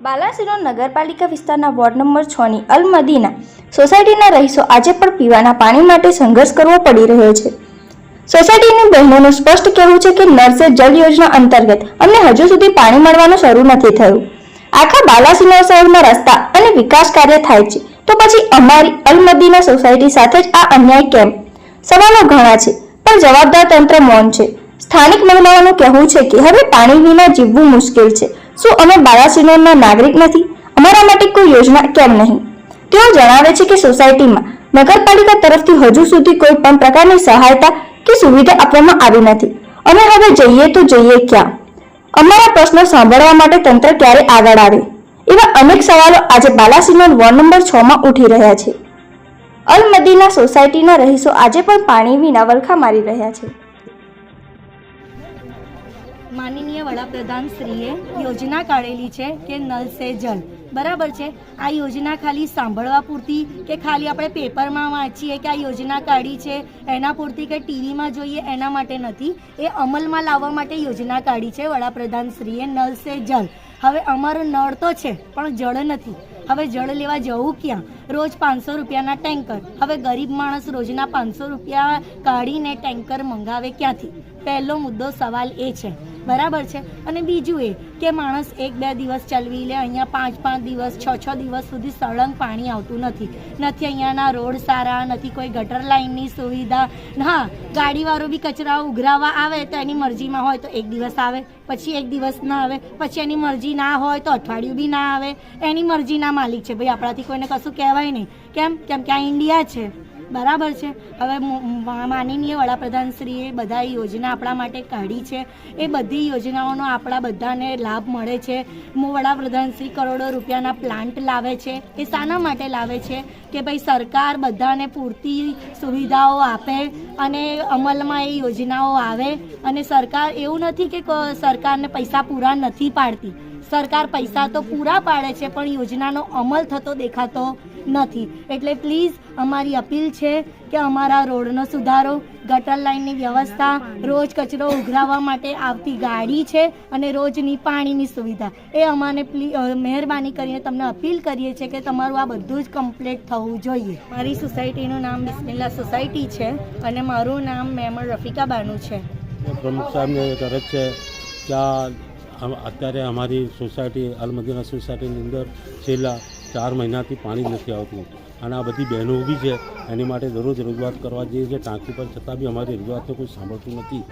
બાલાસિનોર નગરપાલિકા વિસ્તારના ward number 6ની અલ Medina સોસાયટીના રહીશો આજે પણ પીવાના પાણી માટે સંઘર્ષ કરવો પડી રહ્યો છે। સોસાયટીની બહેનોનું સ્પષ્ટ કહેવું છે કે નળ સે જલ યોજના અંતર્ગત અમને હજુ સુધી પાણી મળવાનું શરૂ નથી થયું। આખા બાલાસિનોર શહેરમાં રસ્તા અને વિકાસ કાર્ય થાય છે તો પછી અમારી અલ મદીના સોસાયટી સાથે જ આ અન્યાય કેમ? સવાલો ઘણા છે પણ જવાબદાર તંત્ર મૌન છે। સ્થાનિક મહિલાઓનું કહેવું છે કે હવે પાણી વિના જીવવું મુશ્કેલ છે। શું અમે બાલાસિનોરના નાગરિક નથી? અમારા માટે કોઈ યોજના કેમ નહીં? તેઓ જણાવે છે કે સોસાયટીમાં નગરપાલિકા તરફથી હજુ સુધી કોઈ પણ પ્રકારની સહાયતા કે સુવિધા આપવામાં આવી નથી। અમે હવે જઈએ તો જઈએ ક્યાં? અમારા પ્રશ્નો સાંભળવા માટે તંત્ર ક્યારે આગળ આવે? એવા અનેક સવાલો આજે બાલાસિનોર વોર્ડ નંબર 6માં ઉઠી રહ્યા છે। અલ મદીના સોસાયટીના રહીશો આજે પણ પાણી વિના વલખા મારી રહ્યા છે। માનનીય વડાપ્રધાન શ્રીએ યોજના કાઢેલી છે કે નલ સે જલ, બરાબર છે। આ યોજના ખાલી સાંભળવા પૂરતી કે ખાલી આપણે પેપરમાં વાંચીએ કે આ યોજના કાઢી છે એના પૂરતી કે ટીવીમાં જોઈએ એના માટે નથી, એ અમલમાં લાવવા માટે યોજના કાઢી છે વડાપ્રધાન શ્રીએ નલ સે જલ। હવે અમારો નળ તો છે પણ જળ નથી। હવે જળ લેવા જવું ક્યાં? રોજ 500 રૂપિયાના ટેન્કર। હવે ગરીબ માણસ રોજના 500 રૂપિયા કાઢીને ટેન્કર મંગાવે ક્યાંથી? પહેલો મુદ્દો સવાલ એ છે, બરાબર છે। અને બીજું એ કે માણસ 1-2 દિવસ ચલવી લે, અહીંયા 5-5 દિવસ 6-6 દિવસ સુધી સળંગ પાણી આવતું નથી। અહીંયાના રોડ સારા નથી, કોઈ ગટર લાઇનની સુવિધા। હા, ગાડીવાળો બી કચરા ઉઘરાવા આવે તો એની મરજીમાં હોય તો 1 દિવસ આવે, પછી 1 દિવસ ના આવે, પછી એની મરજી ના હોય તો અઠવાડિયું બી ના આવે। એની મરજીના માલિક છે ભાઈ, આપણાથી કોઈને કશું કહેવાય નહીં। કેમ કે આ ઇન્ડિયા છે, બરાબર છે। હવે માનનીય વડાપ્રધાનશ્રીએ બધા યોજના આપણા માટે કાઢી છે, એ બધી યોજનાઓનો આપણા બધાને લાભ મળે છે। વડાપ્રધાનશ્રી કરોડો રૂપિયાના પ્લાન્ટ લાવે છે। એ શાના માટે લાવે છે કે ભાઈ સરકાર બધાને પૂરતી સુવિધાઓ આપે અને અમલમાં એ યોજનાઓ આવે। અને સરકાર એવું નથી કે સરકારને પૈસા પૂરા નથી પાડતી, સરકાર પૈસા તો પૂરા પાડે છે પણ યોજનાનો અમલ થતો દેખાતો નથી। એટલે પ્લીઝ અમારી અપીલ છે કે અમારા રોડનો સુધારો, ગટર લાઇનની વ્યવસ્થા, રોજ કચરો ઉઘરાવવા માટે આવતી ગાડી છે અને રોજની પાણીની સુવિધા, એ અમારે મહેરબાની કરીને તમને અપીલ કરીએ છીએ કે તમારું આ બધું જ કમ્પ્લીટ થવું જોઈએ। મારી સોસાયટીનું નામ બિસ્મિલ્લા સોસાયટી છે અને મારું નામ મેમણ રફીકા બાનુ છે। પ્રમુખ સાહેબને એક અરજ છે કે અત્યારે અમારી સોસાયટી અલ મદીના સોસાયટીની અંદર છેલ્લા 4 મહિનાથી પાણી નથી આવતું અને આ બધી બહેનો ઊભી છે, એની માટે દરરોજ રજૂઆત કરવા જઈએ છીએ ટાંકી પર, છતાં બી અમારી રજૂઆતને કોઈ સાંભળતું નથી।